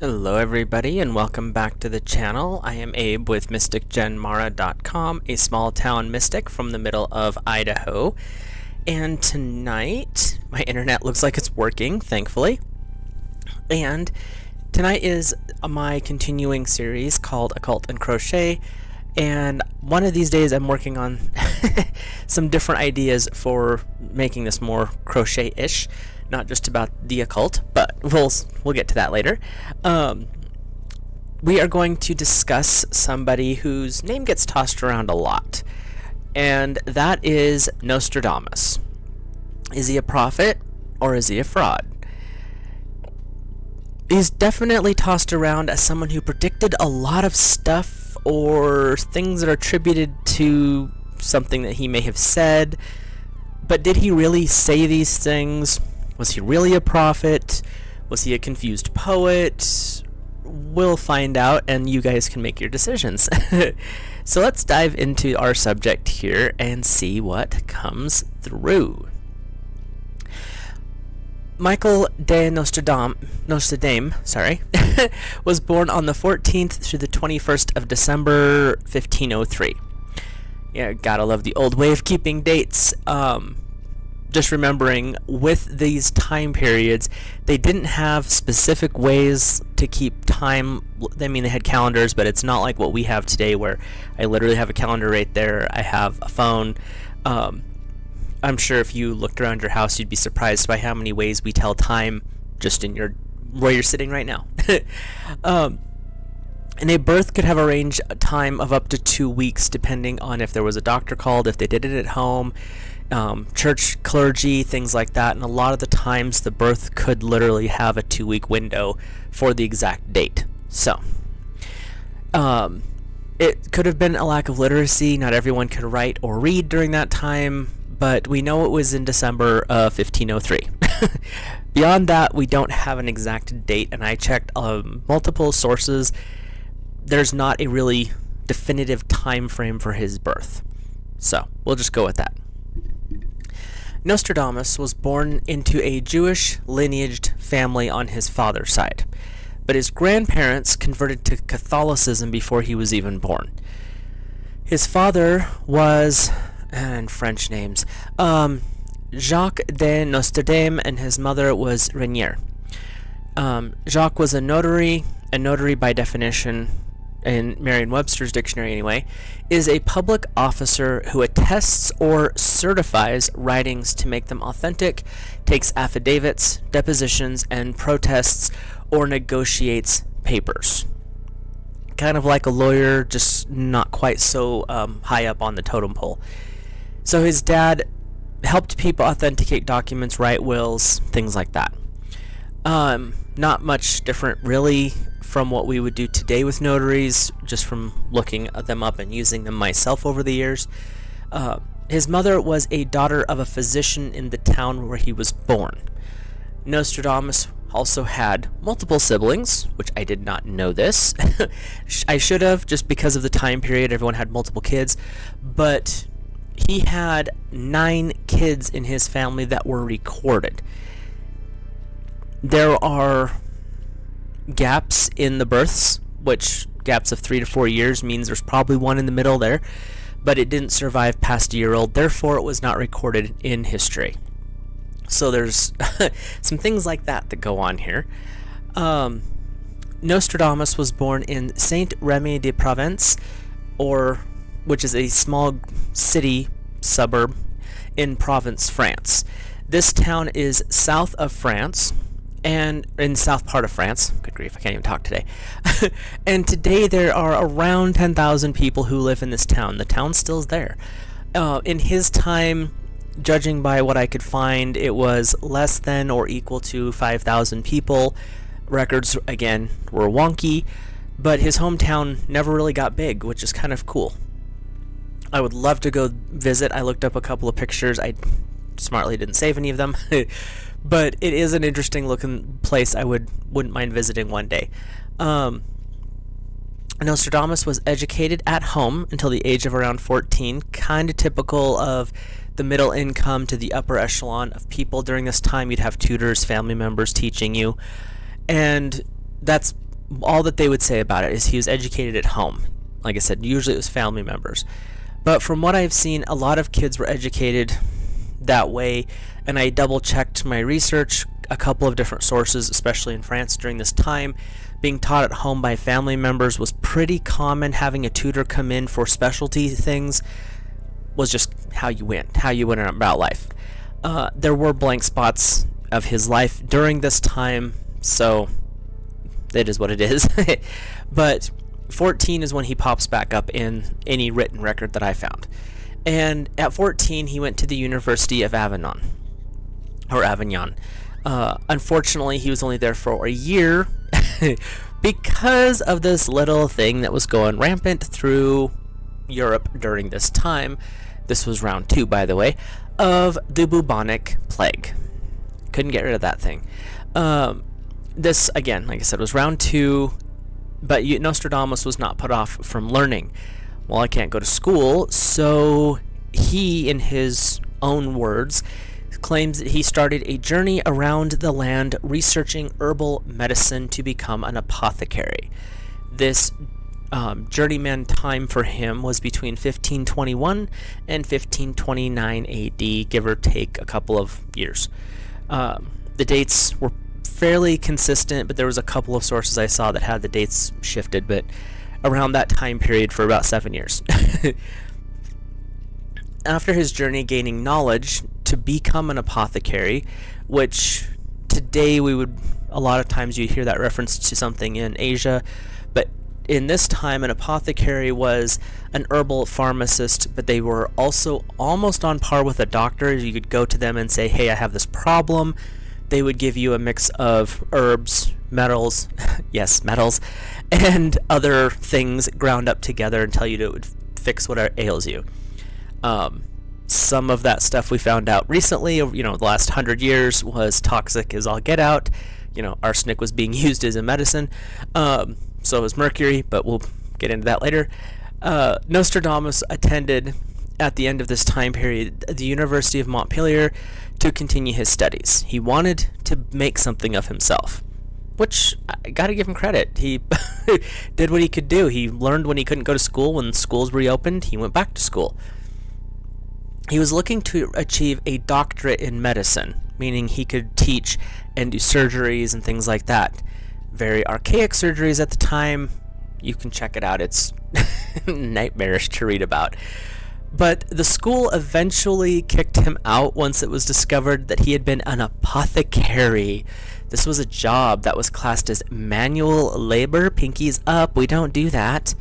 Hello everybody and welcome back to the channel. I am Abe with mysticgenmara.com, a small town mystic from the middle of Idaho. And tonight, my internet looks like it's working, thankfully. And tonight is my continuing series called Occult and Crochet. And one of these days I'm working on some different ideas for making this more crochet-ish. Not just about the occult, but we'll get to that later. We are going to discuss somebody whose name gets tossed around a lot, and that is Nostradamus. Is he a prophet or is he a fraud? He's definitely tossed around as someone who predicted a lot of stuff or things that are attributed to something that he may have said, but did he really say these things? Was he really a prophet? Was he a confused poet? We'll find out, and you guys can make your decisions. So let's dive into our subject here and see what comes through. Michael de Nostradamus, was born on the 14th through the 21st of December, 1503. Yeah, gotta love the old way of keeping dates. Just remembering, with these time periods, they didn't have specific ways to keep time. I mean, they had calendars, but it's not like what we have today, where I literally have a calendar right there. I have a phone. I'm sure if you looked around your house, you'd be surprised by how many ways we tell time just in where you're sitting right now. And a birth could have a range time of up to 2 weeks, depending on if there was a doctor called, if they did it at home, church clergy, things like that. And a lot of the times the birth could literally have a 2-week window for the exact date. So it could have been a lack of literacy. Not everyone could write or read during that time, but we know it was in December of 1503. Beyond that, we don't have an exact date, and I checked multiple sources. There's not a really definitive time frame for his birth, so we'll just go with that. Nostradamus was born into a Jewish lineaged family on his father's side, but his grandparents converted to Catholicism before he was even born. His father was, and French names, Jacques de Nostradamus, and his mother was Renier. Jacques was a notary by definition, in Merriam-Webster's dictionary anyway, is a public officer who attests or certifies writings to make them authentic, takes affidavits, depositions, and protests, or negotiates papers. Kind of like a lawyer, just not quite so high up on the totem pole. So his dad helped people authenticate documents, write wills, things like that. Not much different really from what we would do today with notaries, just from looking them up and using them myself over the years. His mother was a daughter of a physician in the town where he was born. Nostradamus also had multiple siblings, which I did not know this. I should have, just because of the time period, everyone had multiple kids, but he had 9 kids in his family that were recorded. There are gaps in the births, which gaps of 3 to 4 years means there's probably one in the middle there, but it didn't survive past a year old, therefore it was not recorded in history. So there's some things like that go on here. Nostradamus was born in Saint-Rémy-de-Provence, which is a small city suburb in Provence, France. This town is south of France, and in south part of France. Good grief, I can't even talk today. And today there are around 10,000 people who live in this town. The town still's there. In his time, judging by what I could find, it was less than or equal to 5,000 people. Records, again, were wonky, but his hometown never really got big, which is kind of cool. I would love to go visit. I looked up a couple of pictures. I smartly didn't save any of them. But it is an interesting looking place. I wouldn't mind visiting one day. Nostradamus was educated at home until the age of around 14, kind of typical of the middle income to the upper echelon of people during this time. You'd have tutors, family members teaching you, and that's all that they would say about it is he was educated at home. Like I said, usually it was family members. But from what I've seen, a lot of kids were educated that way, and I double-checked my research, a couple of different sources, especially in France during this time. Being taught at home by family members was pretty common. Having a tutor come in for specialty things was just how you went about life. There were blank spots of his life during this time, so it is what it is. But 14 is when he pops back up in any written record that I found. And at 14, he went to the University of Avignon. Unfortunately, he was only there for a year because of this little thing that was going rampant through Europe during this time. This was round 2, by the way, of the bubonic plague. Couldn't get rid of that thing. This, again, like I said, was round 2, but Nostradamus was not put off from learning. Well, I can't go to school, so he, in his own words, claims that he started a journey around the land researching herbal medicine to become an apothecary. This journeyman time for him was between 1521 and 1529 AD, give or take a couple of years. The dates were fairly consistent, but there was a couple of sources I saw that had the dates shifted, but around that time period for about 7 years. After his journey gaining knowledge to become an apothecary, which today a lot of times you'd hear that reference to something in Asia, but in this time an apothecary was an herbal pharmacist, but they were also almost on par with a doctor. You could go to them and say, hey, I have this problem. They would give you a mix of herbs, metals, yes, metals, and other things ground up together and tell you that it would fix what ails you. Some of that stuff we found out recently, the last 100 years, was toxic as all get out. Arsenic was being used as a medicine. So was mercury, but we'll get into that later. Nostradamus attended, at the end of this time period, the University of Montpellier to continue his studies. He wanted to make something of himself, which I gotta give him credit. He did what he could do. He learned when he couldn't go to school. When schools reopened, he went back to school. He was looking to achieve a doctorate in medicine, meaning he could teach and do surgeries and things like that. Very archaic surgeries at the time. You can check it out. It's nightmarish to read about. But the school eventually kicked him out once it was discovered that he had been an apothecary. This was a job that was classed as manual labor. Pinkies up, we don't do that.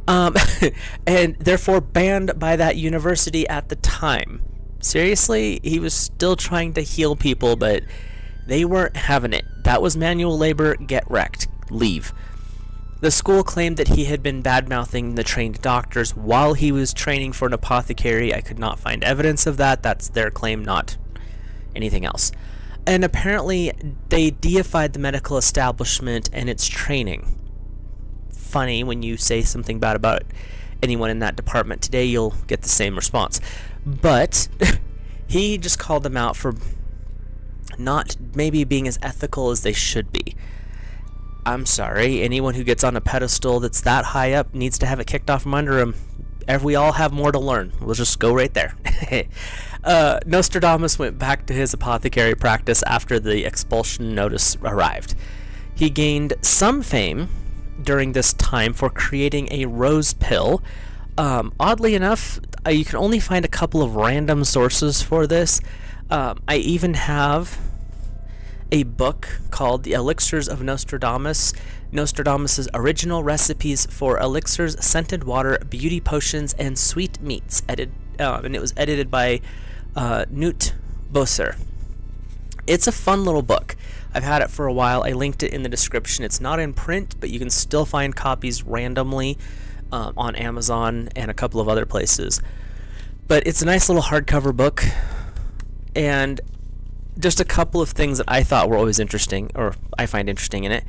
And therefore banned by that university at the time. Seriously, he was still trying to heal people, but they weren't having it. That was manual labor, get wrecked, leave. The school claimed that he had been bad-mouthing the trained doctors while he was training for an apothecary. I could not find evidence of that. That's their claim, not anything else. And apparently, they deified the medical establishment and its training. Funny, when you say something bad about anyone in that department today, you'll get the same response. But he just called them out for not maybe being as ethical as they should be. I'm sorry, anyone who gets on a pedestal that's that high up needs to have it kicked off from under him. We all have more to learn. We'll just go right there. Nostradamus went back to his apothecary practice after the expulsion notice arrived. He gained some fame during this time for creating a rose pill. Oddly enough, you can only find a couple of random sources for this. I even have a book called The Elixirs of Nostradamus, Nostradamus's original recipes for elixirs, scented water, beauty potions, and sweet meats, and it was edited by Newt Bosser. It's a fun little book. I've had it for a while. I linked it in the description. It's not in print, but you can still find copies randomly on Amazon and a couple of other places. But it's a nice little hardcover book, and just a couple of things that I thought were always interesting, or I find interesting in it.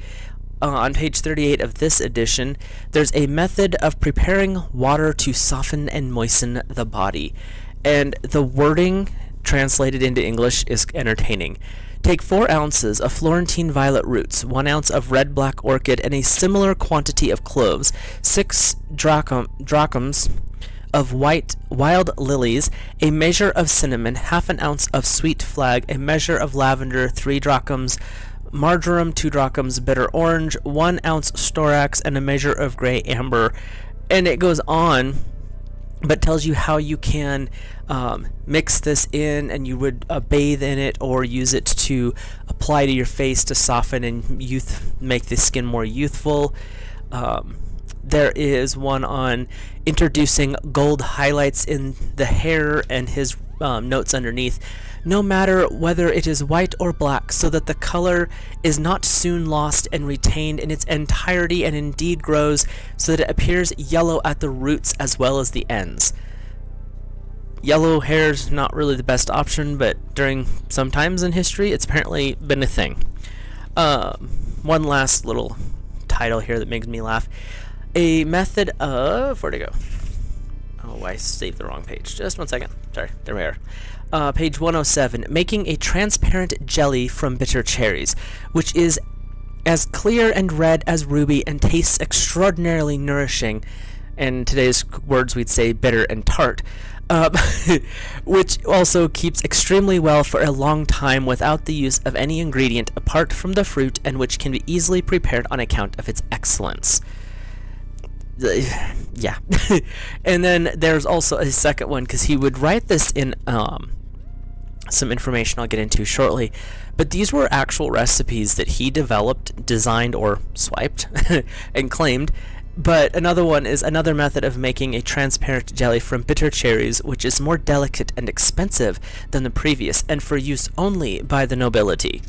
On page 38 of this edition, there's a method of preparing water to soften and moisten the body. And the wording translated into English is entertaining. Take 4 ounces of Florentine violet roots, 1 ounce of red black orchid, and a similar quantity of cloves, 6 drachms of white wild lilies, a measure of cinnamon, half an ounce of sweet flag, a measure of lavender, 3 drachms, marjoram, 2 drachms, bitter orange, 1 ounce storax, and a measure of gray amber. And it goes on, but tells you how you can mix this in, and you would bathe in it or use it to apply to your face to soften and make the skin more youthful. There is one on introducing gold highlights in the hair, and his notes underneath: no matter whether it is white or black, so that the color is not soon lost and retained in its entirety, and indeed grows so that it appears yellow at the roots as well as the ends. Yellow hair's not really the best option, but during some times in history, it's apparently been a thing. One last little title here that makes me laugh. A method of... where'd it go? Oh, I saved the wrong page. Just one second. Sorry, there we are. Page 107. Making a transparent jelly from bitter cherries, which is as clear and red as ruby and tastes extraordinarily nourishing. In today's words, we'd say bitter and tart. Which also keeps extremely well for a long time without the use of any ingredient apart from the fruit, and which can be easily prepared on account of its excellence. Yeah. And then there's also a second one, because he would write this in some information I'll get into shortly, but these were actual recipes that he developed, designed, or swiped and claimed. But another one is another method of making a transparent jelly from bitter cherries, which is more delicate and expensive than the previous, and for use only by the nobility.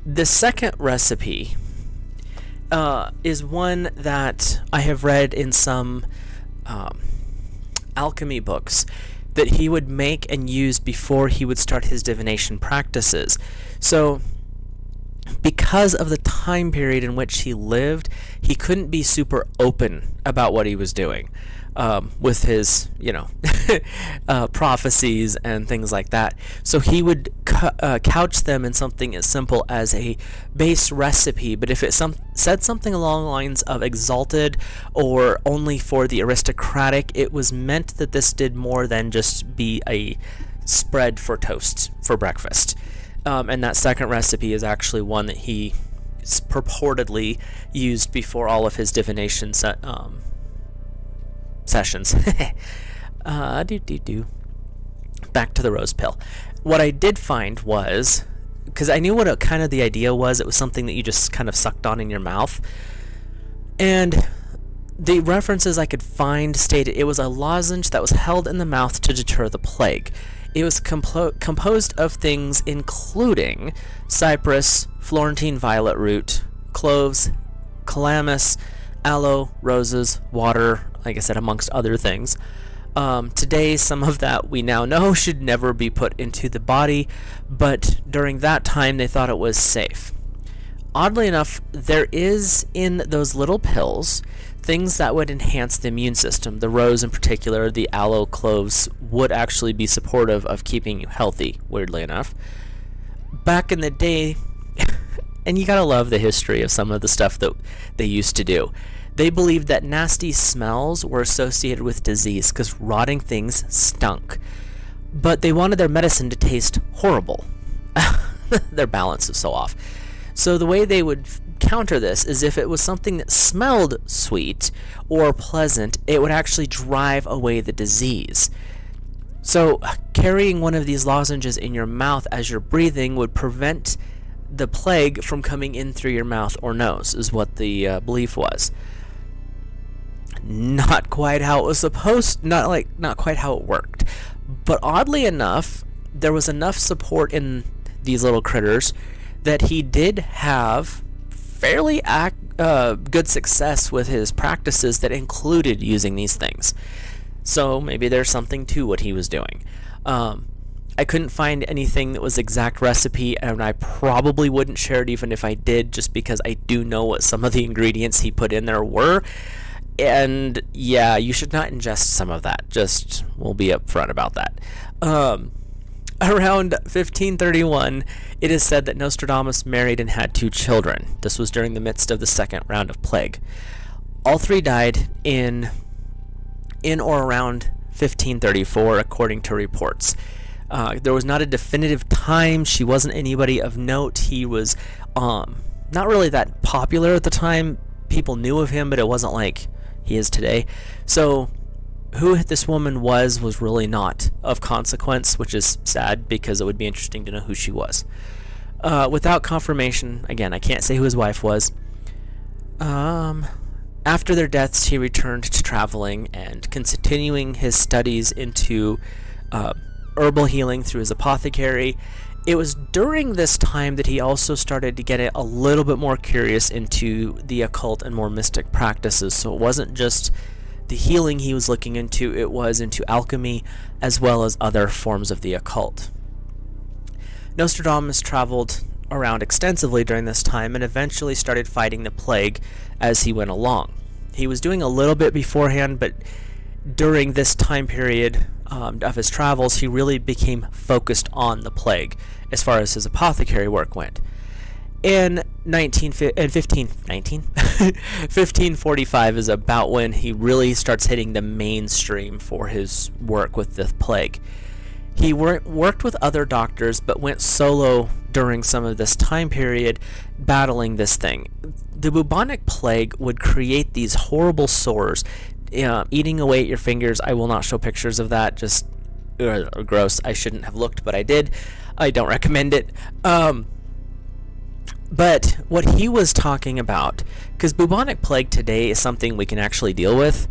The second recipe is one that I have read in some alchemy books that he would make and use before he would start his divination practices. So, because of the time period in which he lived, he couldn't be super open about what he was doing with his, prophecies and things like that. So he would couch them in something as simple as a base recipe, but if it said something along the lines of exalted or only for the aristocratic, it was meant that this did more than just be a spread for toast for breakfast. And that second recipe is actually one that he purportedly used before all of his divination sessions. Back to the rose pill. What I did find was, because I knew what kind of the idea was, it was something that you just kind of sucked on in your mouth. And the references I could find stated it was a lozenge that was held in the mouth to deter the plague. It was composed of things including cypress, Florentine violet root, cloves, calamus, aloe, roses, water, like I said, amongst other things. Today, some of that we now know should never be put into the body, but during that time they thought it was safe. Oddly enough, there is in those little pills things that would enhance the immune system. The rose in particular, the aloe, cloves, would actually be supportive of keeping you healthy, weirdly enough. Back in the day, and you gotta love the history of some of the stuff that they used to do, they believed that nasty smells were associated with disease because rotting things stunk. But they wanted their medicine to taste horrible. Their balance is so off. So the way they would counter this is if it was something that smelled sweet or pleasant, it would actually drive away the disease. So carrying one of these lozenges in your mouth as you're breathing would prevent the plague from coming in through your mouth or nose, is what the belief was. Not quite how it was supposed, not quite how it worked. But oddly enough, there was enough support in these little critters that he did have fairly good success with his practices that included using these things. So maybe there's something to what he was doing. I couldn't find anything that was exact recipe, and I probably wouldn't share it even if I did, just because I do know what some of the ingredients he put in there were. And yeah, you should not ingest some of that. Just, we'll be upfront about that. Around 1531, it is said that Nostradamus married and had 2 children. This was during the midst of the second round of plague. All 3 died in or around 1534, according to reports. There was not a definitive time. She wasn't anybody of note. He was not really that popular at the time. People knew of him, but it wasn't like he is today. So who this woman was really not of consequence, which is sad because it would be interesting to know who she was. Without confirmation, again, I can't say who his wife was. After their deaths, he returned to traveling and continuing his studies into herbal healing through his apothecary. It was during this time that he also started to get a little bit more curious into the occult and more mystic practices. So it wasn't just the healing he was looking into, it was into alchemy as well as other forms of the occult. Nostradamus traveled around extensively during this time and eventually started fighting the plague as he went along. He was doing a little bit beforehand, but during this time period of his travels, he really became focused on the plague as far as his apothecary work went. In 1545 is about when he really starts hitting the mainstream for his work with the plague. He worked with other doctors, but went solo during some of this time period battling this thing. The bubonic plague would create these horrible sores, eating away at your fingers. I will not show pictures of that, just gross. I shouldn't have looked, but I did. I don't recommend it. But what he was talking about, because bubonic plague today is something we can actually deal with.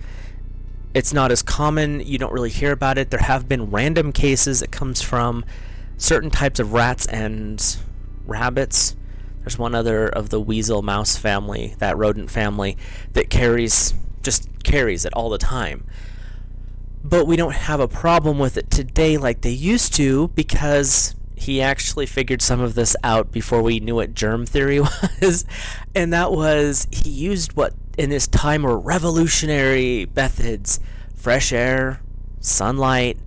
It's not as common. You don't really hear about it. There have been random cases. It comes from certain types of rats and rabbits. There's one other of the weasel mouse family, that rodent family, that carries it all the time. But we don't have a problem with it today like they used to, because he actually figured some of this out before we knew what germ theory was. And that was, he used what in this time were revolutionary methods: fresh air, sunlight,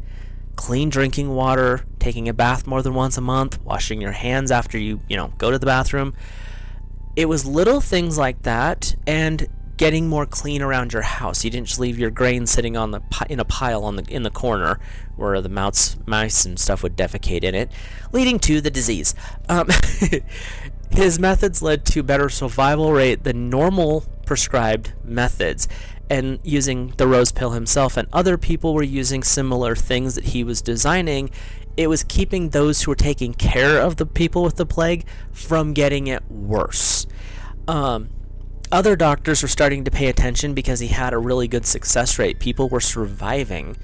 clean drinking water, taking a bath more than once a month, washing your hands after you go to the bathroom. It was little things like that, and getting more clean around your house. You didn't just leave your grain sitting in a pile in the corner where the mice and stuff would defecate in it, leading to the disease. His methods led to better survival rate than normal prescribed methods, and using the rose pill himself and other people were using similar things that he was designing. It was keeping those who were taking care of the people with the plague from getting it worse. Other doctors were starting to pay attention because he had a really good success rate. People were surviving,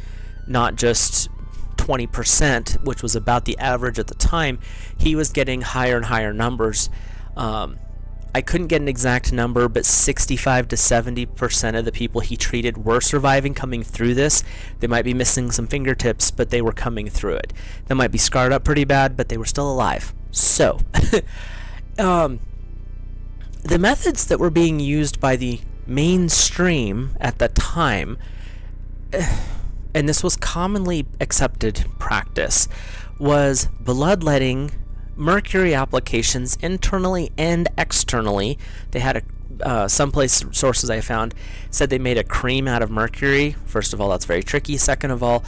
not just 20%, which was about the average at the time. He was getting higher and higher numbers. I couldn't get an exact number, but 65 to 70% of the people he treated were surviving, coming through this. They might be missing some fingertips, but they were coming through it. They might be scarred up pretty bad, but they were still alive. So, the methods that were being used by the mainstream at the time, and this was commonly accepted practice, was bloodletting, mercury applications internally and externally. They had sources I found said they made a cream out of mercury. First of all, that's very tricky. Second of all,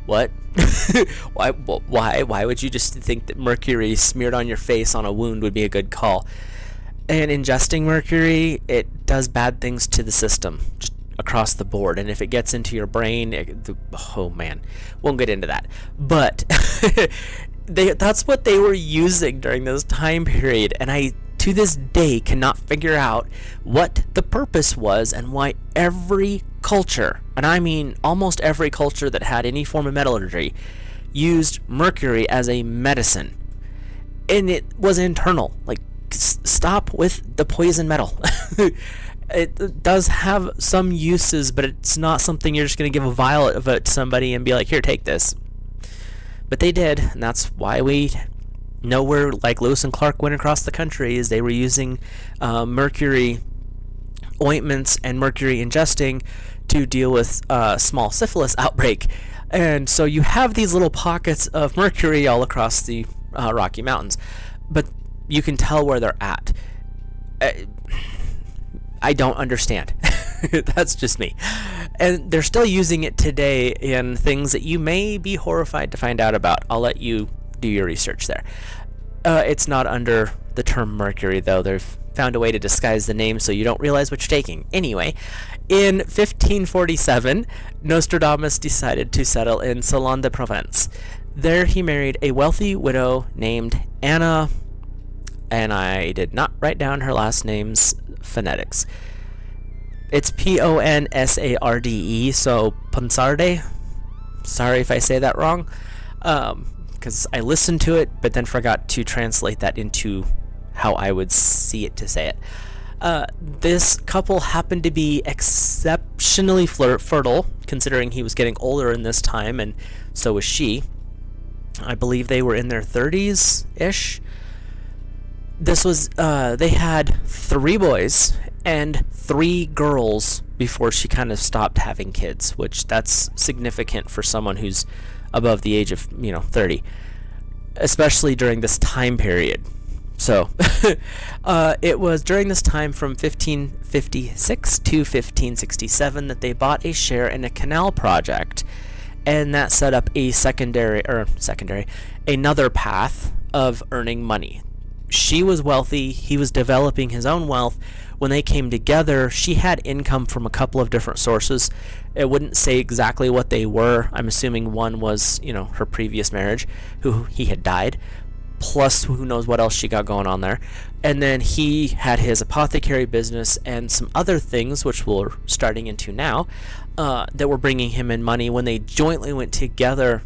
what? Why would you just think that mercury smeared on your face on a wound would be a good call? And ingesting mercury, it does bad things to the system, just across the board. And if it gets into your brain, oh man, won't get into that. But that's what they were using during this time period. And I, to this day, cannot figure out what the purpose was and why every culture, and I mean almost every culture that had any form of metallurgy, used mercury as a medicine. And it was internal. Like, stop with the poison metal. It does have some uses, but it's not something you're just going to give a vial of it to somebody and be like, here, take this. But they did, and that's why we know where, like, Lewis and Clark went across the country, is they were using mercury ointments and mercury ingesting to deal with a small syphilis outbreak. And so you have these little pockets of mercury all across the Rocky Mountains, but you can tell where they're at. I don't understand. That's just me. And they're still using it today in things that you may be horrified to find out about. I'll let you do your research there. It's not under the term mercury, though. They've found a way to disguise the name so you don't realize what you're taking. Anyway, in 1547, Nostradamus decided to settle in Salon de Provence. There he married a wealthy widow named Anna, and I did not write down her last name's phonetics. It's Ponsarde, so Ponsarde. Sorry if I say that wrong, because I listened to it, but then forgot to translate that into how I would see it to say it. This couple happened to be exceptionally fertile, considering he was getting older in this time, and so was she. I believe they were in their 30s-ish. This was, they had 3 boys and 3 girls before she kind of stopped having kids, which that's significant for someone who's above the age of, 30, especially during this time period. So, it was during this time from 1556 to 1567 that they bought a share in a canal project, and that set up a another path of earning money. She was wealthy, he was developing his own wealth. When they came together, she had income from a couple of different sources. It wouldn't say exactly what they were. I'm assuming one was, her previous marriage, who he had died, plus who knows what else she got going on there. And then he had his apothecary business and some other things, which we're starting into now, that were bringing him in money. When they jointly went together,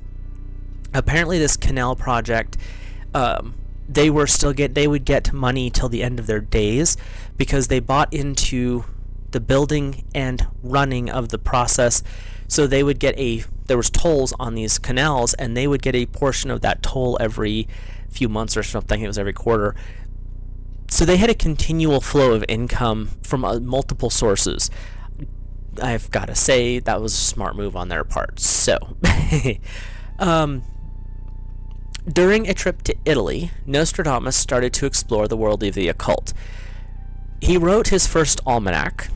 apparently this canal project, they would get money till the end of their days, because they bought into the building and running of the process. So they would get there was tolls on these canals, and they would get a portion of that toll every few months or something. It was every quarter. So they had a continual flow of income from multiple sources. I've got to say that was a smart move on their part. So, during a trip to Italy, Nostradamus started to explore the world of the occult. He wrote his first almanac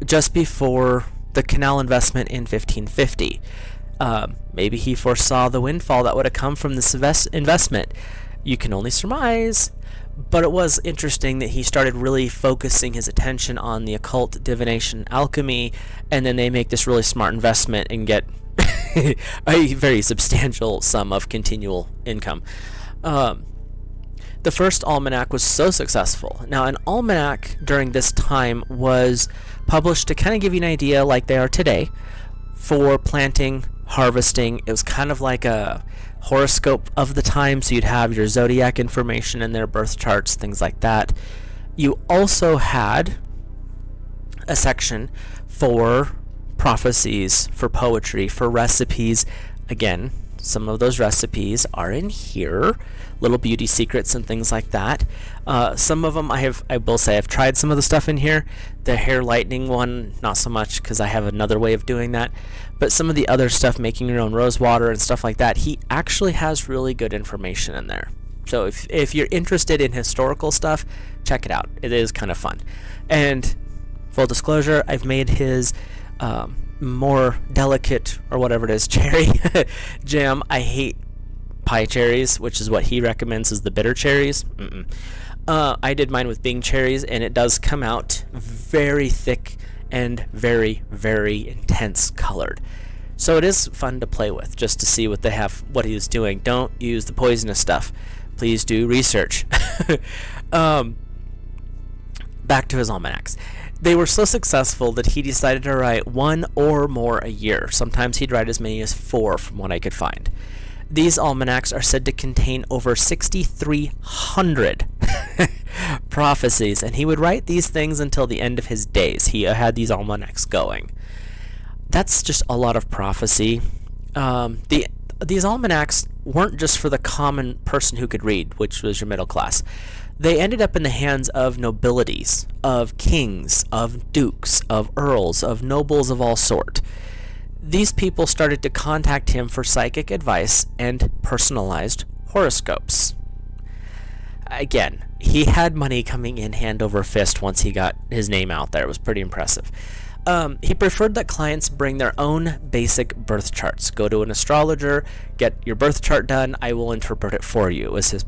just before the canal investment in 1550. Maybe he foresaw the windfall that would have come from this investment. You can only surmise. But it was interesting that he started really focusing his attention on the occult, divination, alchemy, and then they make this really smart investment and get a very substantial sum of continual income. The first almanac was so successful. Now, an almanac during this time was published to kind of give you an idea, like they are today, for planting, harvesting. It was kind of like a horoscope of the time, so you'd have your zodiac information in their birth charts, things like that. You also had a section for prophecies, for poetry, for recipes. Again, some of those recipes are in here, little beauty secrets and things like that. Some of them I will say I've tried some of the stuff in here. The hair lightening one, not so much, because I have another way of doing that. But some of the other stuff, making your own rose water and stuff like that, he actually has really good information in there. So if you're interested in historical stuff, check it out. It is kind of fun. And full disclosure, I've made his more delicate, or whatever it is, cherry jam. I hate pie cherries, which is what he recommends as the bitter cherries. I did mine with Bing cherries, and it does come out very thick and very, very intense colored. So it is fun to play with, just to see what he was doing. Don't use the poisonous stuff. Please do research. Back to his almanacs. They were so successful that he decided to write 1 or more a year. Sometimes he'd write as many as 4 from what I could find. These almanacs are said to contain over 6,300 prophecies, and he would write these things until the end of his days. He had these almanacs going. That's just a lot of prophecy. These almanacs weren't just for the common person who could read, which was your middle class. they ended up in the hands of nobilities, of kings, of dukes, of earls, of nobles of all sort. These people started to contact him for psychic advice and personalized horoscopes. Again, he had money coming in hand over fist once he got his name out there. It was pretty impressive. He preferred that clients bring their own basic birth charts. Go to an astrologer, get your birth chart done, I will interpret it for you, was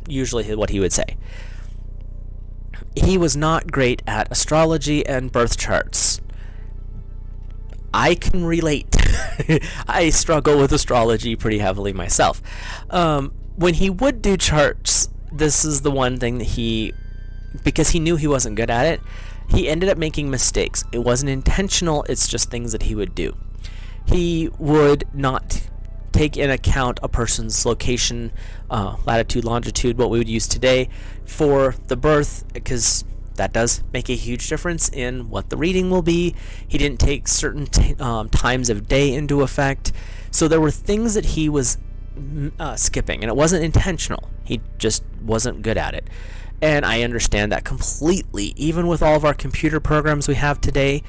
usually what he would say. He was not great at astrology and birth charts. I can relate. I struggle with astrology pretty heavily myself. When he would do charts, this is the one thing that because he knew he wasn't good at it, he ended up making mistakes. It wasn't intentional, it's just things that he would do. He would not take in account a person's location, latitude, longitude, what we would use today for the birth, because that does make a huge difference in what the reading will be. He didn't take certain times of day into effect. So there were things that he was skipping, and it wasn't intentional. He just wasn't good at it. And I understand that completely. Even with all of our computer programs we have today,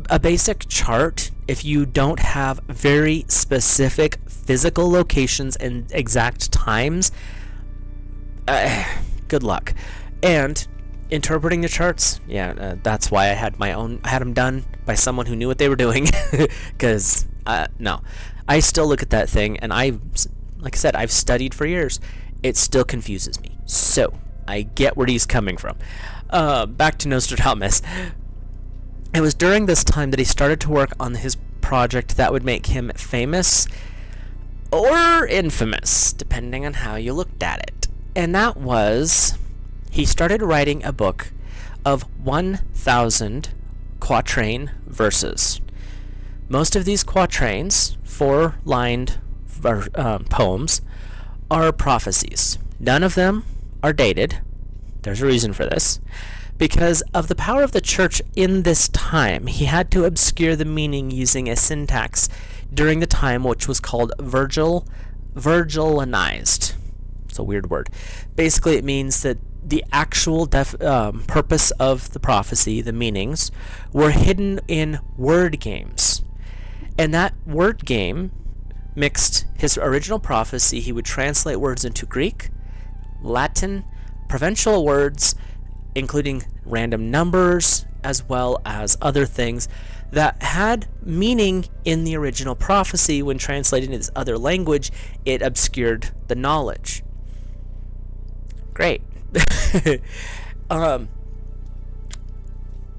a basic chart, if you don't have very specific physical locations and exact times, good luck. And interpreting the charts, that's why I had them done by someone who knew what they were doing. Because no, I still look at that thing, and like I said, I've studied for years. It still confuses me. So I get where he's coming from. Back to Nostradamus. It was during this time that he started to work on his project that would make him famous or infamous, depending on how you looked at it. And that was, he started writing a book of 1,000 quatrain verses. Most of these quatrains, 4-lined poems, are prophecies. None of them are dated. There's a reason for this. Because of the power of the church in this time, he had to obscure the meaning using a syntax during the time which was called Virgilinized. It's a weird word. Basically, it means that the actual purpose of the prophecy, the meanings, were hidden in word games. And that word game mixed his original prophecy. He would translate words into Greek, Latin, provincial words, including random numbers, as well as other things that had meaning in the original prophecy. When translated into this other language, it obscured the knowledge. Great.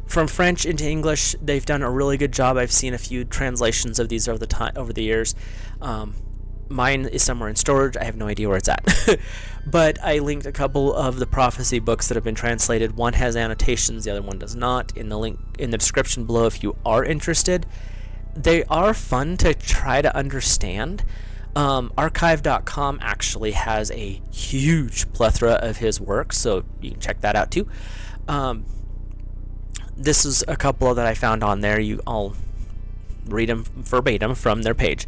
From French into English, they've done a really good job. I've seen a few translations of these over the years. Mine is somewhere in storage. I have no idea where it's at. But I linked a couple of the prophecy books that have been translated. One has annotations, the other one does not. In the link in the description below if you are interested. They are fun to try to understand. Archive.com actually has a huge plethora of his work, so you can check that out too. This is a couple that I found on there. I'll read them verbatim from their page.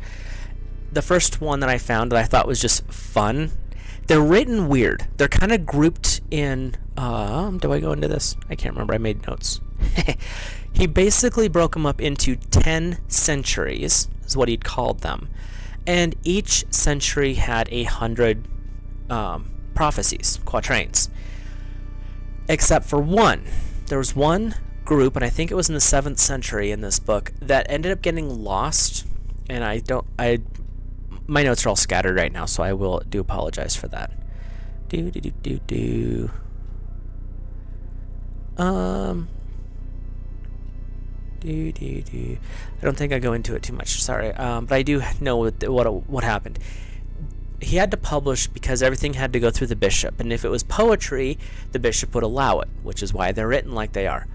The first one that I found that I thought was just fun. They're written weird. They're kind of grouped in... do I go into this? I can't remember. I made notes. He basically broke them up into 10 centuries, is what he'd called them. And each century had 100 prophecies, quatrains. Except for one. There was one group, and I think it was in the 7th century in this book, that ended up getting lost. And my notes are all scattered right now, so I do apologize for that. I don't think I go into it too much, sorry. But I do know what happened. He had to publish because everything had to go through the bishop, and if it was poetry, the bishop would allow it, which is why they're written like they are.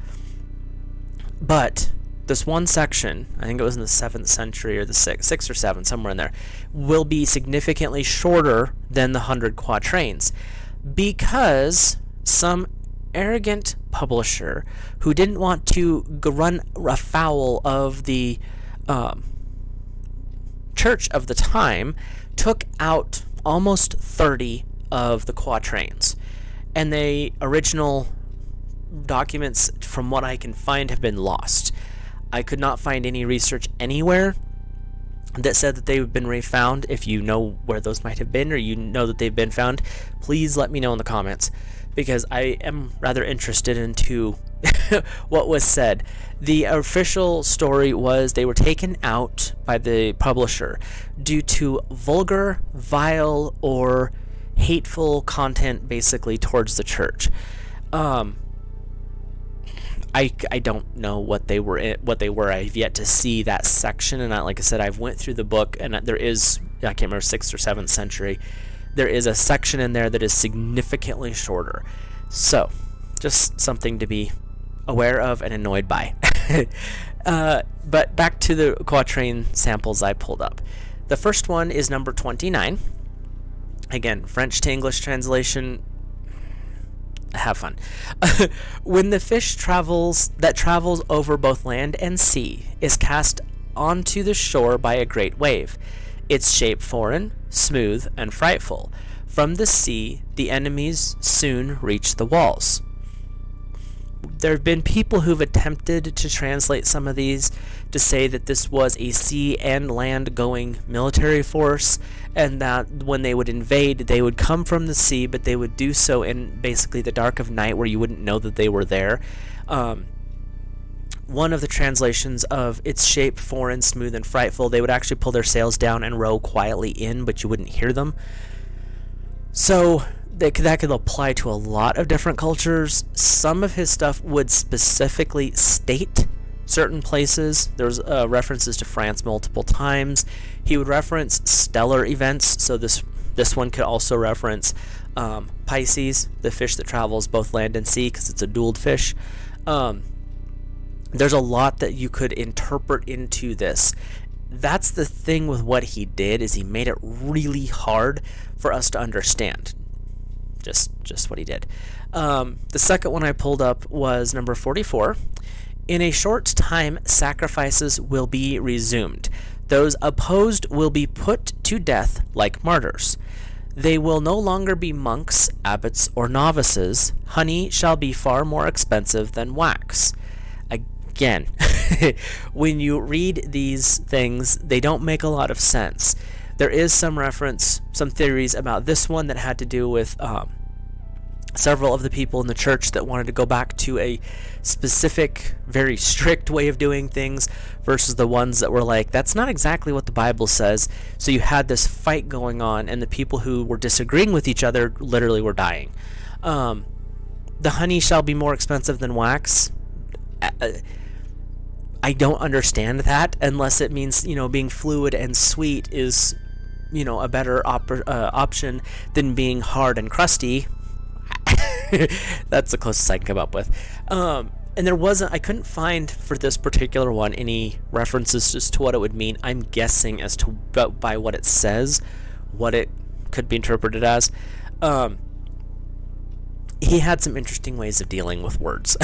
But this one section, I think it was in the 7th century or the 6th or 7th, somewhere in there, will be significantly shorter than the 100 quatrains because some arrogant publisher who didn't want to run afoul of the church of the time took out almost 30 of the quatrains. And the original documents, from what I can find, have been lost. I could not find any research anywhere that said that they've been refound. If you know where those might have been, or you know that they've been found, please let me know in the comments, because I am rather interested into what was said. The official story was they were taken out by the publisher due to vulgar, vile, or hateful content, basically, towards the church. I don't know what they were. I've yet to see that section, and like I said, I've went through the book, and there is, I can't remember, 6th or 7th century. There is a section in there that is significantly shorter. So, just something to be aware of and annoyed by. But back to the quatrain samples I pulled up. The first one is number 29. Again, French to English translation. Have fun. When the fish travels over both land and sea is cast onto the shore by a great wave, its shape foreign, smooth, and frightful. From the sea, the enemies soon reach the walls. There have been people who've attempted to translate some of these to say that this was a sea and land going military force, and that when they would invade, they would come from the sea, but they would do so in basically the dark of night where you wouldn't know that they were there. One of the translations of its shape foreign, smooth, and frightful, they would actually pull their sails down and row quietly in, but you wouldn't hear them. So that could apply to a lot of different cultures. Some of his stuff would specifically state certain places. There's references to France multiple times. He would reference stellar events, so this one could also reference Pisces, the fish that travels both land and sea, because it's a dualed fish. There's a lot that you could interpret into this. That's the thing with what he did, is he made it really hard for us to understand. Just what he did. The second one I pulled up was number 44. In a short time, sacrifices will be resumed. Those opposed will be put to death like martyrs. They will no longer be monks, abbots, or novices. Honey shall be far more expensive than wax. Again, when you read these things, they don't make a lot of sense. There is some reference, some theories about this one that had to do with several of the people in the church that wanted to go back to a specific, very strict way of doing things versus the ones that were like, that's not exactly what the Bible says. So you had this fight going on, and the people who were disagreeing with each other literally were dying. The honey shall be more expensive than wax. I don't understand that, unless it means, being fluid and sweet is, a better option than being hard and crusty. That's the closest I can come up with. And I couldn't find for this particular one any references as to what it would mean. I'm guessing as to by what it says, what it could be interpreted as. He had some interesting ways of dealing with words.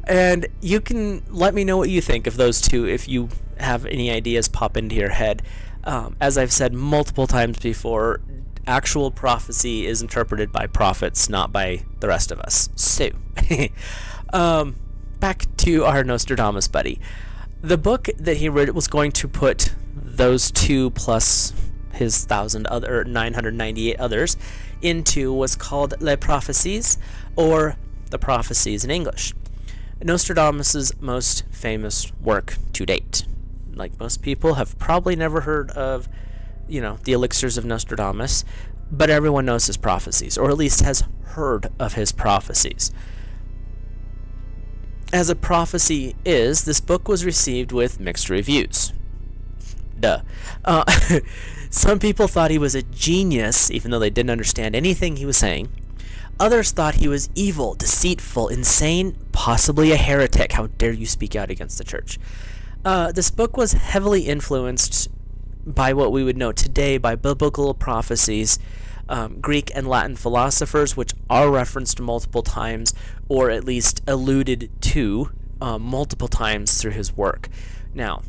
And you can let me know what you think of those two if you have any ideas pop into your head. As I've said multiple times before, actual prophecy is interpreted by prophets, not by the rest of us. So, back to our Nostradamus buddy. The book that he read was going to put those two plus his 998 others into was called Les Prophéties, or the Prophecies in English. Nostradamus's most famous work to date. Like most people have probably never heard of, the elixirs of Nostradamus, but everyone knows his prophecies, or at least has heard of his prophecies. As a prophecy is, this book was received with mixed reviews. Duh. Some people thought he was a genius, even though they didn't understand anything he was saying. Others thought he was evil, deceitful, insane, possibly a heretic. How dare you speak out against the church? This book was heavily influenced by what we would know today by biblical prophecies, Greek and Latin philosophers, which are referenced multiple times, or at least alluded to multiple times through his work. Now,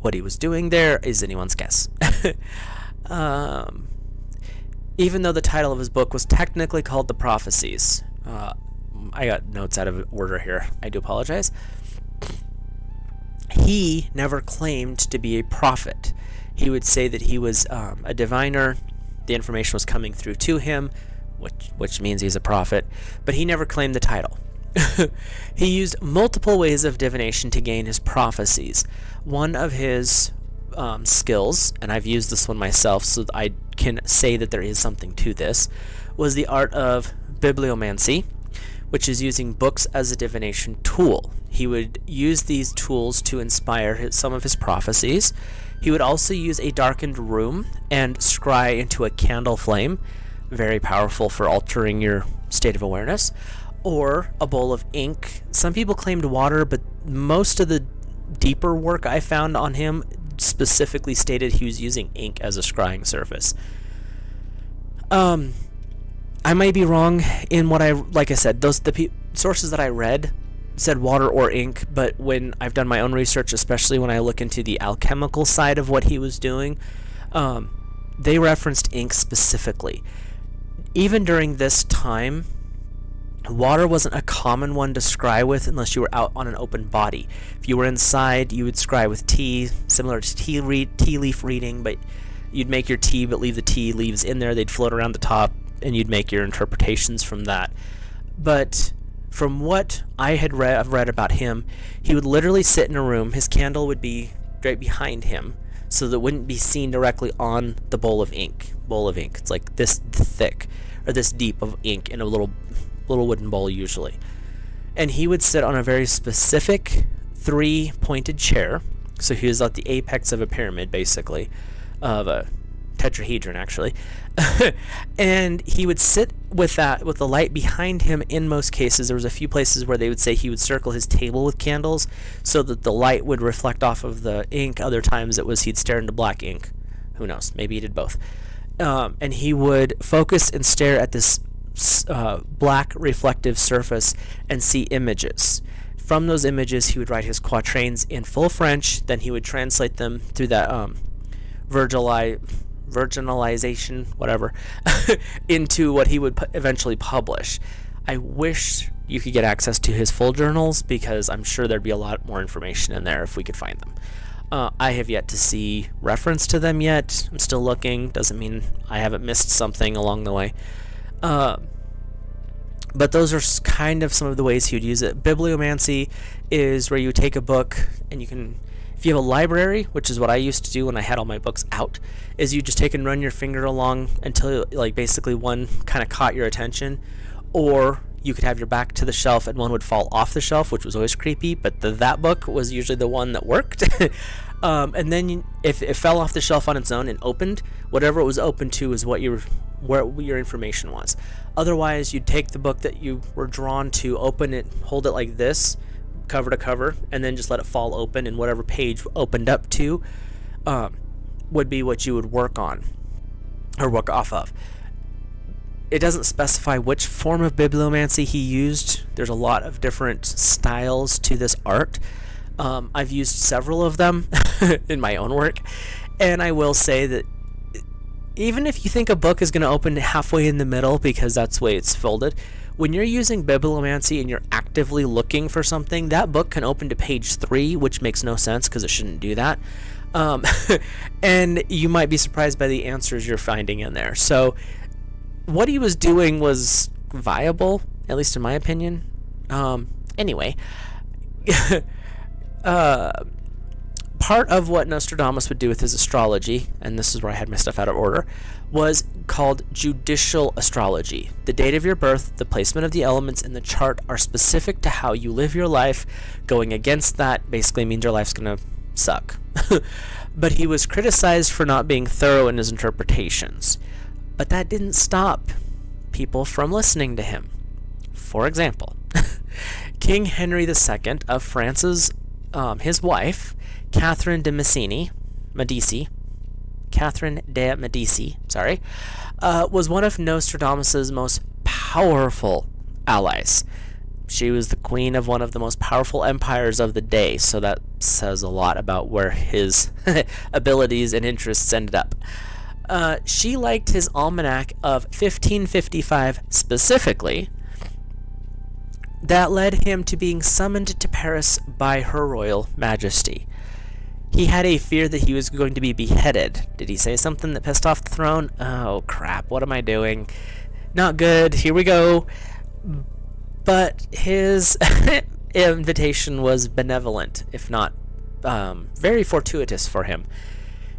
what he was doing there is anyone's guess. even though the title of his book was technically called The Prophecies. I got notes out of order here. I do apologize. He never claimed to be a prophet. He would say that he was a diviner. The information was coming through to him, which means he's a prophet, but he never claimed the title. He used multiple ways of divination to gain his prophecies. One of his skills, and I've used this one myself so that I can say that there is something to this, was the art of bibliomancy, which is using books as a divination tool. He would use these tools to inspire some of his prophecies. He would also use a darkened room and scry into a candle flame, very powerful for altering your state of awareness, or a bowl of ink. Some people claimed water, but most of the deeper work I found on him specifically stated he was using ink as a scrying surface. I might be wrong in what like I said, the sources that I read said water or ink, but when I've done my own research, especially when I look into the alchemical side of what he was doing, they referenced ink specifically. Even during this time, water wasn't a common one to scry with unless you were out on an open body. If you were inside, you would scry with tea, similar to tea leaf reading, but you'd make your tea but leave the tea leaves in there. They'd float around the top, and you'd make your interpretations from that. But from what I've read about him, he would literally sit in a room. His candle would be right behind him, so that it wouldn't be seen directly on the bowl of ink. It's like this thick, or this deep of ink in a little wooden bowl usually. And he would sit on a very specific 3-pointed chair. So he was at the apex of a pyramid, basically, of a tetrahedron actually. And he would sit with the light behind him. In most cases, there was a few places where they would say he would circle his table with candles so that the light would reflect off of the ink. Other times it was he'd stare into black ink. Who knows, maybe he did both. And he would focus and stare at this black reflective surface and see images. From those images, he would write his quatrains in full French. Then he would translate them through that virginalization, whatever, into what he would eventually publish. I wish you could get access to his full journals, because I'm sure there'd be a lot more information in there if we could find them. I have yet to see reference to them yet. I'm still looking. Doesn't mean I haven't missed something along the way. But those are kind of some of the ways he would use it. Bibliomancy is where you take a book and you can, if you have a library, which is what I used to do when I had all my books out, is you just take and run your finger along until like basically one kind of caught your attention, or you could have your back to the shelf and one would fall off the shelf, which was always creepy, but that book was usually the one that worked. And then if it fell off the shelf on its own and opened, whatever it was open to is where your information was. Otherwise, you'd take the book that you were drawn to, open it, hold it like this, cover to cover, and then just let it fall open, and whatever page opened up to would be what you would work on or work off of. It doesn't specify which form of bibliomancy he used. There's a lot of different styles to this art. I've used several of them in my own work, and I will say that even if you think a book is going to open halfway in the middle because that's the way it's folded, when you're using bibliomancy and you're actively looking for something, that book can open to page 3, which makes no sense because it shouldn't do that. And you might be surprised by the answers you're finding in there. So what he was doing was viable, at least in my opinion. Anyway, part of what Nostradamus would do with his astrology, and this is where I had my stuff out of order, was called judicial astrology. The date of your birth, the placement of the elements in the chart are specific to how you live your life. Going against that basically means your life's going to suck. But he was criticized for not being thorough in his interpretations. But that didn't stop people from listening to him. For example, King Henry II of France's, his wife, Catherine de Medici, was one of Nostradamus's most powerful allies. She was the queen of one of the most powerful empires of the day, so that says a lot about where his abilities and interests ended up. She liked his almanac of 1555 specifically. That led him to being summoned to Paris by Her Royal Majesty. He had a fear that he was going to be beheaded. Did he say something that pissed off the throne? Oh crap, what am I doing? Not good, here we go. But his invitation was benevolent, if not very fortuitous for him.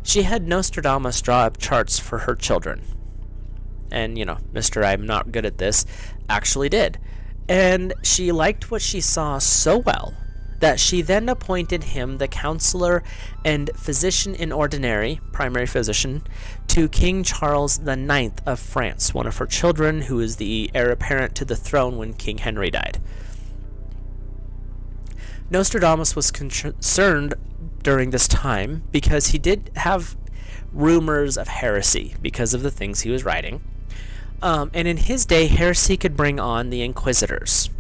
She had Nostradamus draw up charts for her children. And, Mr. I'm not good at this, actually did. And she liked what she saw so well that she then appointed him the counselor and physician in ordinary, primary physician, to King Charles IX of France, one of her children, who is the heir apparent to the throne when King Henry died. Nostradamus was concerned during this time because he did have rumors of heresy because of the things he was writing. And in his day, heresy could bring on the Inquisitors.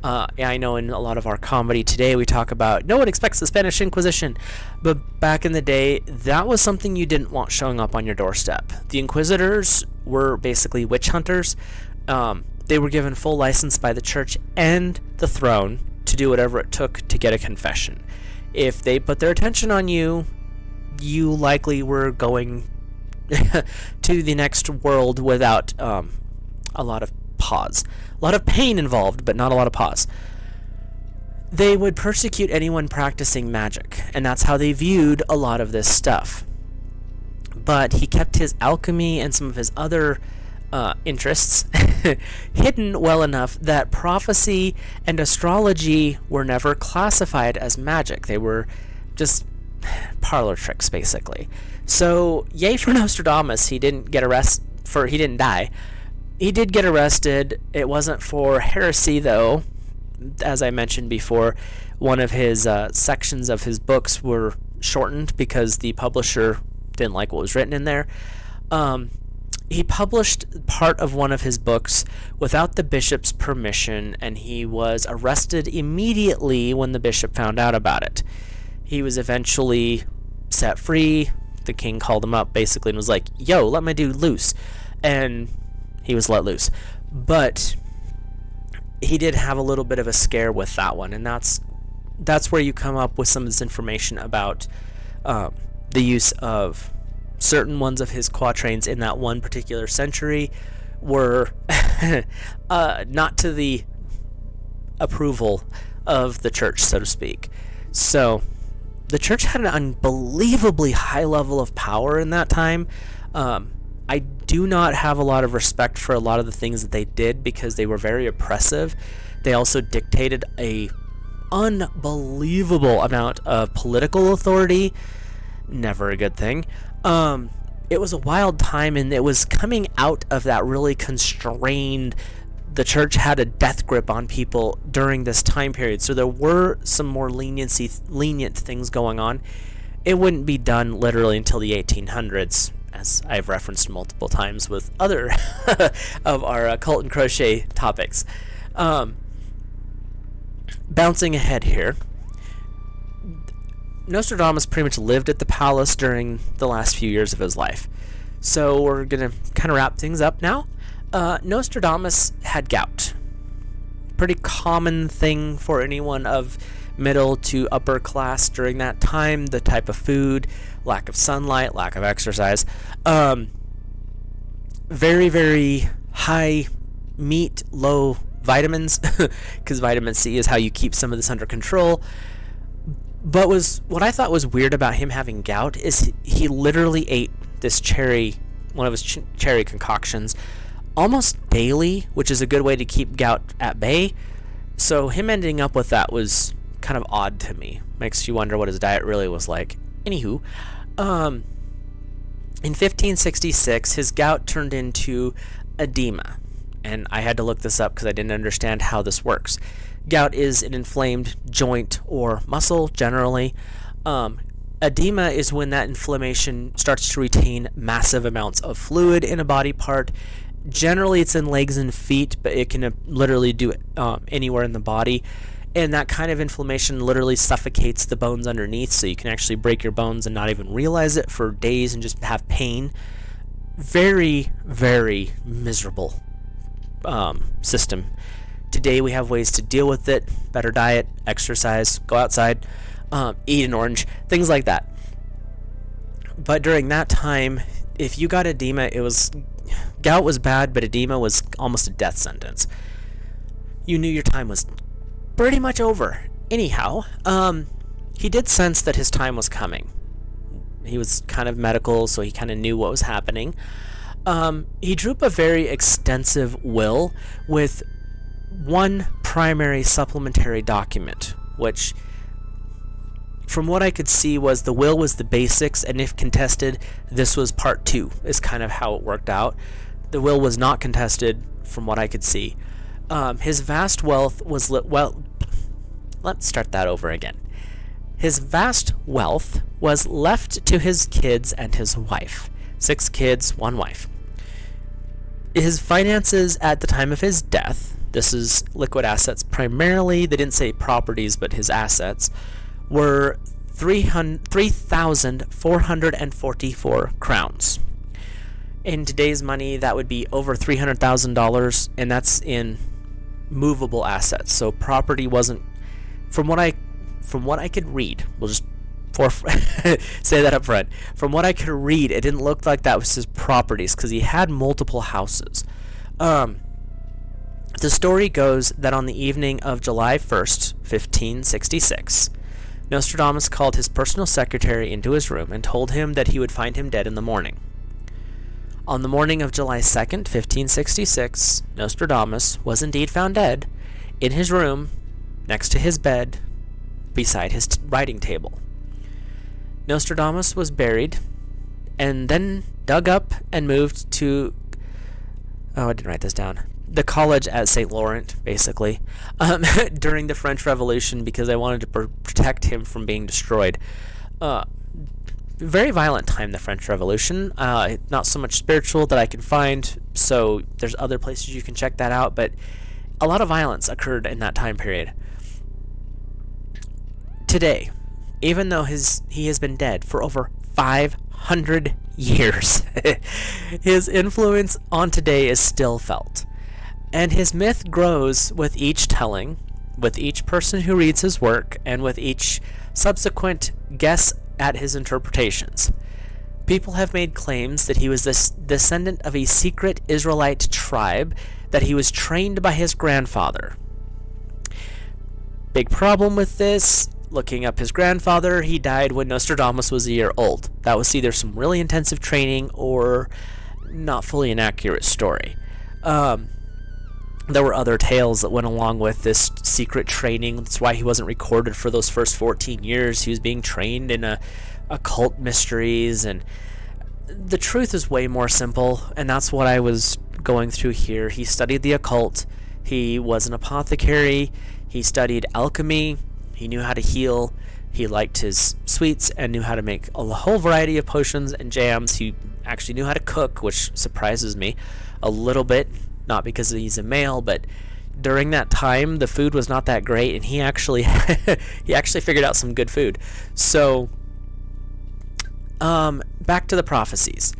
I know in a lot of our comedy today we talk about no one expects the Spanish Inquisition, but back in the day that was something you didn't want showing up on your doorstep. The Inquisitors were basically witch hunters. They were given full license by the church and the throne to do whatever it took to get a confession. If they put their attention on you, you likely were going to the next world without a lot of pause. A lot of pain involved, but not a lot of pause. They would persecute anyone practicing magic, and that's how they viewed a lot of this stuff. But he kept his alchemy and some of his other interests hidden well enough that prophecy and astrology were never classified as magic. They were just parlor tricks, basically. So, yay for Nostradamus. He didn't get arrested he didn't die. He did get arrested. It wasn't for heresy, though. As I mentioned before, one of his sections of his books were shortened because the publisher didn't like what was written in there. He published part of one of his books without the bishop's permission, and he was arrested immediately when the bishop found out about it. He was eventually set free. The king called him up basically and was like, yo, let my dude loose. And he was let loose. But he did have a little bit of a scare with that one, and that's where you come up with some of this information about the use of certain ones of his quatrains in that one particular century were not to the approval of the church, so to speak. So the church had an unbelievably high level of power in that time. I do not have a lot of respect for a lot of the things that they did because they were very oppressive. They also dictated a unbelievable amount of political authority. Never a good thing. It was a wild time, and it was coming out of that really constrained. The church had a death grip on people during this time period, so there were some more lenient things going on. It wouldn't be done literally until the 1800s, as I've referenced multiple times with other of our occult and crochet topics. Bouncing ahead here, Nostradamus pretty much lived at the palace during the last few years of his life. So we're going to kind of wrap things up now. Nostradamus had gout. Pretty common thing for anyone of middle to upper class during that time. The type of food, lack of sunlight, lack of exercise. Very, very high meat, low vitamins, because vitamin C is how you keep some of this under control. But what I thought was weird about him having gout is he literally ate this one of his cherry concoctions almost daily, which is a good way to keep gout at bay. So him ending up with that was kind of odd to me. Makes you wonder what his diet really was like. Anywho, in 1566, his gout turned into edema. And I had to look this up because I didn't understand how this works. Gout is an inflamed joint or muscle, generally. Edema is when that inflammation starts to retain massive amounts of fluid in a body part. Generally, it's in legs and feet, but it can literally do it anywhere in the body. And that kind of inflammation literally suffocates the bones underneath, so you can actually break your bones and not even realize it for days and just have pain. very, very miserable system. Today we have ways to deal with it: better diet, exercise, go outside, eat an orange, things like that. But during that time, if you got edema, gout was bad, but edema was almost a death sentence. You knew your time was pretty much over. Anyhow, he did sense that his time was coming. He was kind of medical, so he kind of knew what was happening. He drew up a very extensive will with one primary supplementary document, which, from what I could see, was the will was the basics, and if contested, this was part 2, is kind of how it worked out. The will was not contested, from what I could see. His vast wealth was let's start that over again. His vast wealth was left to his kids and his wife. 6 kids, 1 wife. His finances at the time of his death, this is liquid assets primarily, they didn't say properties, but his assets, were 3,444 crowns. In today's money, that would be over $300,000, and that's in movable assets. So property wasn't, from what I could read, we'll just say that up front. From what I could read, it didn't look like that was his properties, because he had multiple houses. The story goes that on the evening of July 1st, 1566, Nostradamus called his personal secretary into his room and told him that he would find him dead in the morning. On the morning of July 2nd, 1566, Nostradamus was indeed found dead in his room, next to his bed, beside his writing table. Nostradamus was buried and then dug up and moved to, I didn't write this down, the college at St. Laurent, basically, during the French Revolution, because I wanted to protect him from being destroyed. Very violent time, the French Revolution. Not so much spiritual that I can find, so there's other places you can check that out, but a lot of violence occurred in that time period. Today, even though he has been dead for over 500 years, his influence on today is still felt. And his myth grows with each telling, with each person who reads his work, and with each subsequent guess at his interpretations. People have made claims that he was the descendant of a secret Israelite tribe, that he was trained by his grandfather. Big problem with this, looking up his grandfather, he died when Nostradamus was a year old. That was either some really intensive training or not fully an accurate story. There were other tales that went along with this secret training. That's why he wasn't recorded for those first 14 years. He was being trained in occult mysteries, and the truth is way more simple, and that's what I was going through here. He studied the occult. He was an apothecary. He studied alchemy. He knew how to heal. He liked his sweets and knew how to make a whole variety of potions and jams. He actually knew how to cook, which surprises me a little bit. Not because he's a male, but during that time, the food was not that great, and he actually figured out some good food. So, back to the prophecies.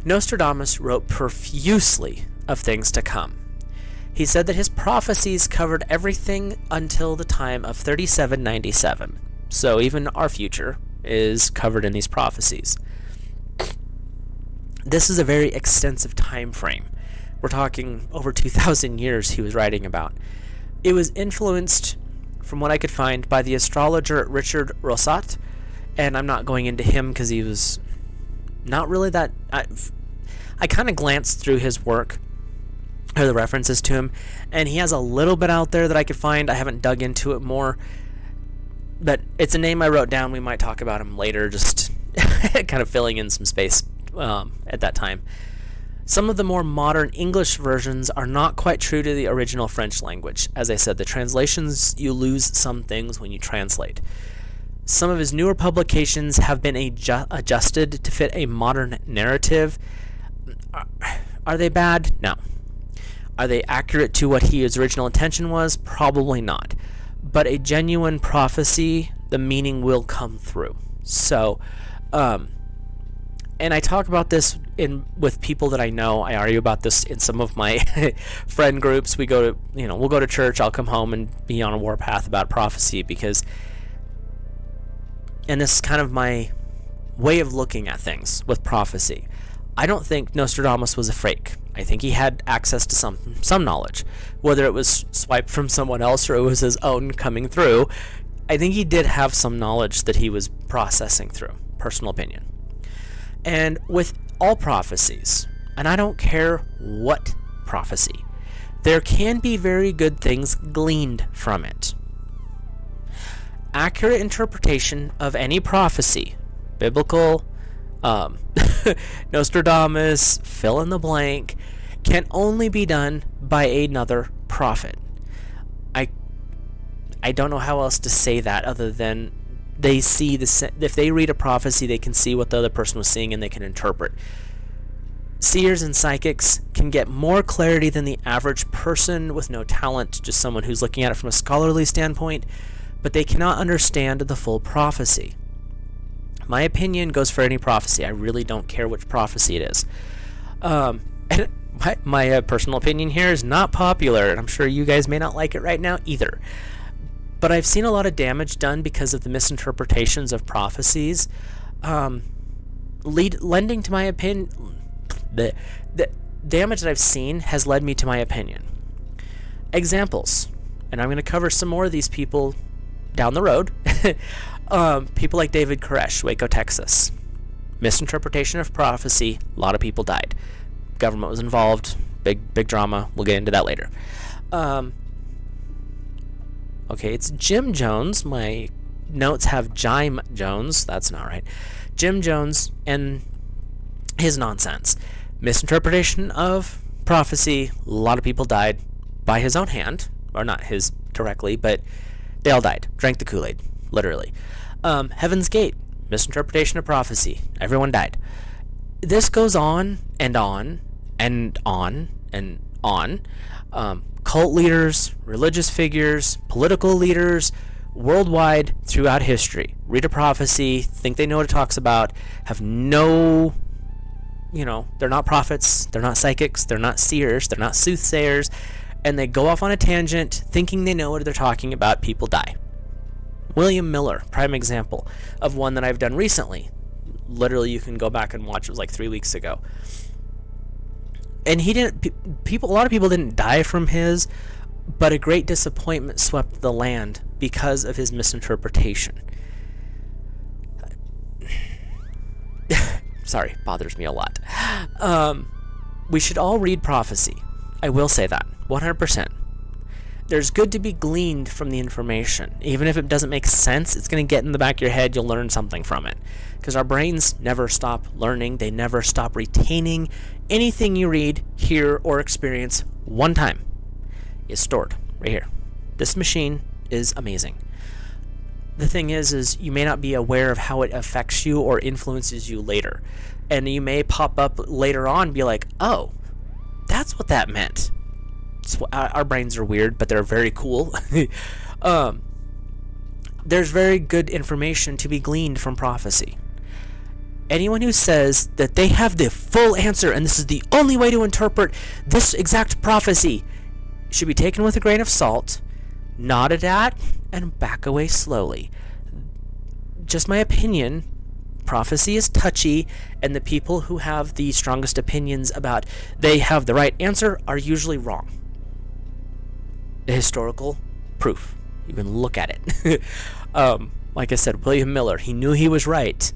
Nostradamus wrote profusely of things to come. He said that his prophecies covered everything until the time of 3797. So even our future is covered in these prophecies. This is a very extensive time frame. We're talking over 2,000 years he was writing about. It was influenced, from what I could find, by the astrologer Richard Rosat, and I'm not going into him because he was not really that... I kind of glanced through his work, or the references to him, and he has a little bit out there that I could find. I haven't dug into it more, but it's a name I wrote down. We might talk about him later, just kind of filling in some space at that time. Some of the more modern English versions are not quite true to the original French language. As I said, the translations, you lose some things when you translate. Some of his newer publications have been adjusted to fit a modern narrative. Are they bad? No. Are they accurate to what his original intention was? Probably not. But a genuine prophecy, the meaning will come through. So, And I talk about this with people that I know. I argue about this in some of my friend groups. We'll go to church. I'll come home and be on a warpath about prophecy and this is kind of my way of looking at things with prophecy. I don't think Nostradamus was a fake. I think he had access to some knowledge, whether it was swiped from someone else or it was his own coming through. I think he did have some knowledge that he was processing through. Personal opinion. And with all prophecies, and I don't care what prophecy, there can be very good things gleaned from it. Accurate interpretation of any prophecy, biblical, Nostradamus, fill in the blank, can only be done by another prophet. I don't know how else to say that other than they see if they read a prophecy, they can see what the other person was seeing and they can interpret. Seers and psychics can get more clarity than the average person with no talent, just someone who's looking at it from a scholarly standpoint, but they cannot understand the full prophecy. My opinion goes for any prophecy. I really don't care which prophecy it is. And my personal opinion here is not popular, and I'm sure you guys may not like it right now either. But I've seen a lot of damage done because of the misinterpretations of prophecies, lending to my opinion. The damage that I've seen has led me to my opinion. Examples, and I'm going to cover some more of these people down the road. People like David Koresh, Waco, Texas. Misinterpretation of prophecy. A lot of people died. Government was involved. Big drama. We'll get into that later. Okay, it's Jim Jones. My notes have Jime Jones. That's not right. Jim Jones and his nonsense. Misinterpretation of prophecy. A lot of people died by his own hand. Or not his directly, but they all died. Drank the Kool-Aid, literally. Heaven's Gate. Misinterpretation of prophecy. Everyone died. This goes on and on and on and on. Cult leaders, religious figures, political leaders, worldwide throughout history read a prophecy, think they know what it talks about, have no, they're not prophets, they're not psychics, they're not seers, they're not soothsayers, and they go off on a tangent thinking they know what they're talking about. People die. William Miller, prime example of one that I've done recently. Literally, you can go back and watch. It was like 3 weeks ago. And a lot of people didn't die from his, but a great disappointment swept the land because of his misinterpretation. Sorry, bothers me a lot. We should all read prophecy. I will say that, 100%. There's good to be gleaned from the information. Even if it doesn't make sense, it's going to get in the back of your head. You'll learn something from it. Because our brains never stop learning. They never stop retaining. Anything you read, hear, or experience one time is stored right here. This machine is amazing. The thing is you may not be aware of how it affects you or influences you later. And you may pop up later on and be like, oh, that's what that meant. Our brains are weird, but they're very cool. There's very good information to be gleaned from prophecy. Anyone who says that they have the full answer and this is the only way to interpret this exact prophecy should be taken with a grain of salt, nodded at, and back away slowly. Just my opinion. Prophecy is touchy, and the people who have the strongest opinions about they have the right answer are usually wrong. The historical proof. You can look at it. Like I said, William Miller, he knew he was right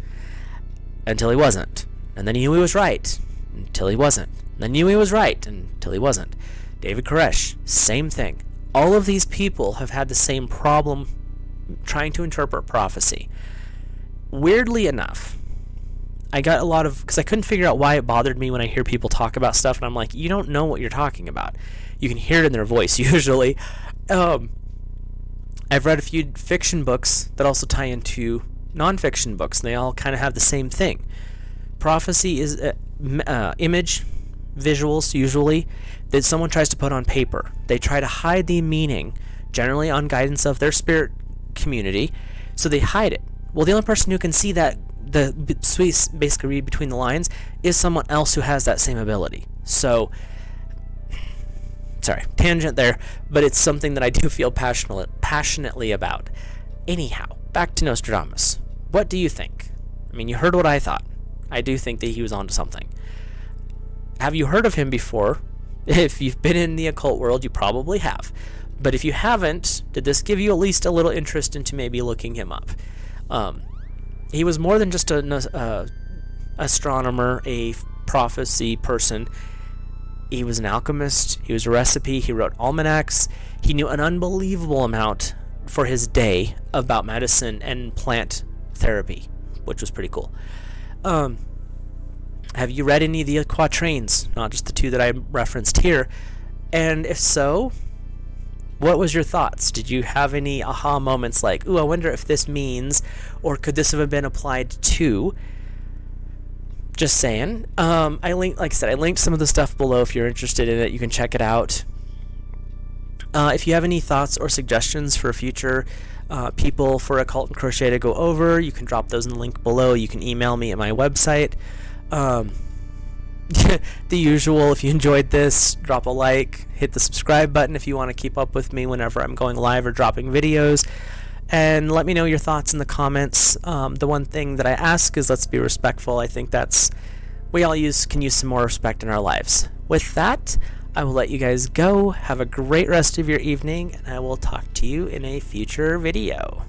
until he wasn't. And then he knew he was right until he wasn't. And then he knew he was right until he wasn't. David Koresh, same thing. All of these people have had the same problem trying to interpret prophecy. Weirdly enough, I got a lot of, because I couldn't figure out why it bothered me when I hear people talk about stuff, and I'm like, you don't know what you're talking about. You can hear it in their voice, usually. I've read a few fiction books that also tie into non-fiction books, and they all kind of have the same thing. Prophecy is image, visuals, usually, that someone tries to put on paper. They try to hide the meaning, generally on guidance of their spirit community, so they hide it. Well, the only person who can see that basically read between the lines, is someone else who has that same ability. So, sorry, tangent there, but it's something that I do feel passionately about. Anyhow, back to Nostradamus. What do you think? I mean, you heard what I thought. I do think that he was onto something. Have you heard of him before? If you've been in the occult world, you probably have. But if you haven't, did this give you at least a little interest into maybe looking him up? He was more than just an astronomer, a prophecy person. He was an alchemist. He was a recipe. He wrote almanacs. He knew an unbelievable amount for his day about medicine and plant therapy, which was pretty cool. Have you read any of the quatrains? Not just the two that I referenced here. And if so, what was your thoughts? Did you have any aha moments like, ooh, I wonder if this means, or could this have been applied to? Just saying. I linked some of the stuff below. If you're interested in it, you can check it out. If you have any thoughts or suggestions for future people for Occult and Crochet to go over, you can drop those in the link below. You can email me at my website. The usual, if you enjoyed this, drop a like, hit the subscribe button if you want to keep up with me whenever I'm going live or dropping videos, and let me know your thoughts in the comments. The one thing that I ask is let's be respectful. I think we all can use some more respect in our lives. With that, I will let you guys go. Have a great rest of your evening, and I will talk to you in a future video.